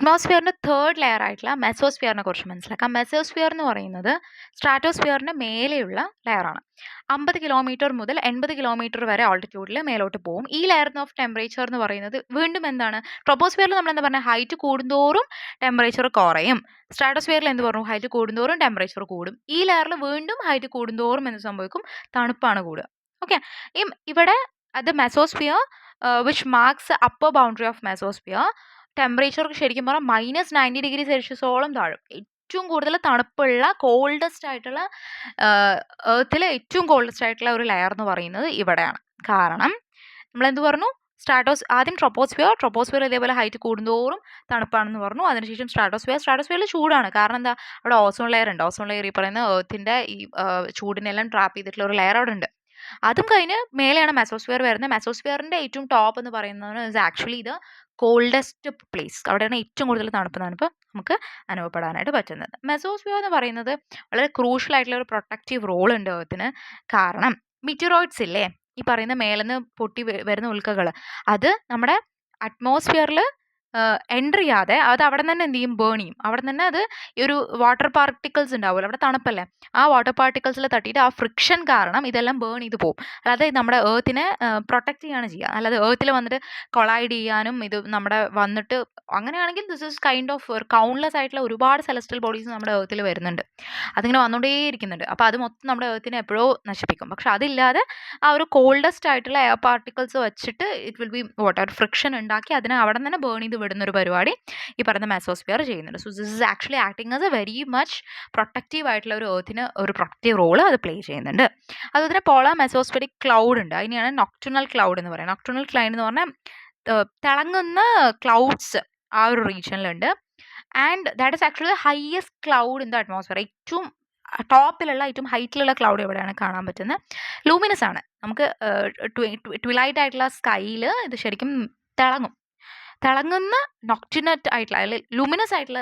അറ്റ്മോസ്ഫിയറിൻ്റെ third layer ആയിട്ടുള്ള മെസോസ്ഫിയറിനെ കുറിച്ച് മനസ്സിലാക്കാം. മെസോസ്ഫിയർ എന്ന് പറയുന്നത് സ്ട്രാറ്റോസ്ഫിയറിൻ്റെ മേലെയുള്ള ലെയറാണ്. 50 കിലോമീറ്റർ മുതൽ 80 കിലോമീറ്റർ വരെ ഓൾട്ടിറ്റ്യൂഡിൽ മേലോട്ട് പോകും. ഈ ലെയർ ഓഫ് ടെമ്പറേച്ചർ എന്ന് പറയുന്നത് വീണ്ടും എന്താണ്, ട്രോപ്പോസ്ഫിയറിൽ നമ്മൾ എന്താ പറഞ്ഞാൽ ഹൈറ്റ് കൂടുന്തോറും ടെമ്പറേച്ചർ കുറയും. സ്ട്രാറ്റോസ്ഫിയറിൽ എന്ത് പറഞ്ഞു, ഹൈറ്റ് കൂടുന്തോറും ടെമ്പറേച്ചർ കൂടും. ഈ ലെയറിൽ വീണ്ടും ഹൈറ്റ് കൂടുന്തോറും എന്ത് സംഭവിക്കും, തണുപ്പാണ് കൂടുക. ഓക്കെ, ഇവിടെ അത് mesosphere which marks upper boundary of mesosphere. Temperature ശരിക്കും പറഞ്ഞാൽ -90°C താഴും. ഏറ്റവും കൂടുതൽ തണുപ്പുള്ള കോൾഡസ്റ്റ് ആയിട്ടുള്ള എർത്തിലെ ഏറ്റവും കോൾഡസ്റ്റ് ആയിട്ടുള്ള ഒരു ലെയർ എന്ന് പറയുന്നത് ഇവിടെയാണ്. കാരണം നമ്മളെന്ത് പറഞ്ഞു, ആദ്യം ട്രോപ്പോസ്ഫിയർ ഇതേപോലെ ഹൈറ്റ് കൂടുന്തോറും തണുപ്പാണെന്ന് പറഞ്ഞു. അതിനുശേഷം സ്ട്രാറ്റോസ്ഫിയറിൽ ചൂടാണ്. കാരണം എന്താ, അവിടെ ഓസോൺ ലെയർ ഉണ്ട്. ഓസോൺ ലെയർ ഈ പറയുന്ന എർത്തിൻ്റെ ഈ ചൂടിനെല്ലാം ട്രാപ്പ് ചെയ്തിട്ടുള്ള ഒരു ലെയർ അവിടെ ഉണ്ട്. അതും കഴിഞ്ഞ് മേലെയാണ് മെസോസ്ഫിയർ വരുന്നത്. മെസോസ്ഫിയറിൻ്റെ ഏറ്റവും ടോപ്പ് എന്ന് പറയുന്നത് ഇസ് ആക്ച്വലി ഇത് കോൾഡസ്റ്റ് പ്ലേസ്. അവിടെയാണ് ഏറ്റവും കൂടുതൽ തണുപ്പ് നമുക്ക് അനുഭവപ്പെടാനായിട്ട് പറ്റുന്നത്. മെസോസ്ഫിയർ എന്ന് പറയുന്നത് വളരെ ക്രൂഷ്യൽ ആയിട്ടുള്ള ഒരു പ്രൊട്ടക്റ്റീവ് റോൾ ഉണ്ട് എർത്തിന്. കാരണം മീറ്റിറോയിഡ്സ് ഇല്ലേ, ഈ പറയുന്ന മേലെന്ന് പൊട്ടി വരുന്ന ഉൽക്കകൾ, അത് നമ്മുടെ അറ്റ്മോസ്ഫിയറിൽ എൻ്റർ ചെയ്യാതെ അത് അവിടെ തന്നെ എന്ത് ചെയ്യും, ബേൺ ചെയ്യും. അവിടെ തന്നെ അത് ഈ ഒരു വാട്ടർ പാർട്ടിക്കിൾസ് ഉണ്ടാവുമല്ലോ, അവിടെ തണുപ്പല്ലേ, ആ വാട്ടർ പാർട്ടിക്കിൾസിൽ തട്ടിയിട്ട് ആ ഫ്രിക്ഷൻ കാരണം ഇതെല്ലാം ബേൺ ചെയ്ത് പോകും. അല്ലാതെ നമ്മുടെ എർത്തിനെ പ്രൊട്ടക്റ്റ് ചെയ്യാണ് ചെയ്യുക. അല്ലാതെ എർത്തിൽ വന്നിട്ട് കൊളൈഡ് ചെയ്യാനും ഇത് നമ്മുടെ വന്നിട്ട് അങ്ങനെയാണെങ്കിൽ this is kind of countless ആയിട്ടുള്ള ഒരുപാട് സെലസ്റ്റിയൽ ബോഡീസ് നമ്മുടെ എർത്തിൽ വരുന്നുണ്ട്. അതിങ്ങനെ വന്നുകൊണ്ടേയിരിക്കുന്നുണ്ട്. അപ്പോൾ അത് മൊത്തം നമ്മുടെ എർത്തിനെ എപ്പോഴോ നശിപ്പിക്കും. പക്ഷെ അതില്ലാതെ ആ ഒരു കോൾഡസ്റ്റ് ആയിട്ടുള്ള എയർ പാർട്ടിക്കിൾസ് വെച്ചിട്ട് it will be water friction ഉണ്ടാക്കി അതിനെ അവിടെ തന്നെ ബേൺ ചെയ്ത് വിടുന്നൊരു പരിപാടി ഈ പറയുന്ന മെസോസ്ഫിയർ ചെയ്യുന്നുണ്ട്. So this is actually acting as A very much protective ആയിട്ടുള്ള ഒരു എർത്തിന് ഒരു പ്രൊട്ടക്റ്റീവ് റോള് അത് പ്ലേ ചെയ്യുന്നുണ്ട്. അതുപോലെ പോളാർ മെസോസ്ഫെറിക് ക്ലൗഡ് ഉണ്ട്. അതിനെയാണ് നൊക്ടർണൽ ക്ലൗഡ് എന്ന് പറയുന്നത്. നൊക്ടർണൽ ക്ലൗഡ് എന്ന് പറഞ്ഞാൽ തിളങ്ങുന്ന ക്ലൗഡ്സ് ആ ഒരു റീജിയനിലുണ്ട്. And that is actually the highest cloud in the atmosphere. ഏറ്റവും ടോപ്പിലുള്ള ഏറ്റവും ഹൈറ്റിലുള്ള ക്ലൗഡ് എവിടെയാണ് കാണാൻ പറ്റുന്നത്, ലൂമിനസ് ആണ്. നമുക്ക് ട്വിലൈറ്റ് ആയിട്ടുള്ള സ്കൈയിൽ ഇത് ശരിക്കും തിളങ്ങുന്ന നൊക്ടിനറ്റ് ആയിട്ടുള്ള അല്ലെങ്കിൽ ലൂമിനസ് ആയിട്ടുള്ള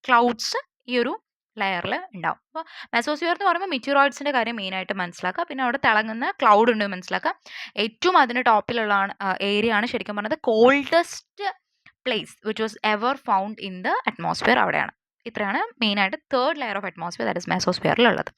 ക്ലൗഡ്സ് ഈ ഒരു ലെയറിൽ ഉണ്ടാവും. അപ്പോൾ മെസോസ്ഫിയർ എന്ന് പറയുമ്പോൾ മീറ്റിറോയിഡ്സിൻ്റെ കാര്യം മെയിനായിട്ട് മനസ്സിലാക്കുക. പിന്നെ അവിടെ തിളങ്ങുന്ന ക്ലൗഡ് ഉണ്ട് മനസ്സിലാക്കുക. ഏറ്റവും അതിൻ്റെ ടോപ്പിലുള്ള ഏരിയ ആണ് ശരിക്കും പറഞ്ഞത് coldest place which was ever found in the atmosphere. അവിടെയാണ്. ഇത്രയാണ് മെയിനായിട്ട് third layer of atmosphere, that is മെസോസ്ഫിയറിലുള്ളത്.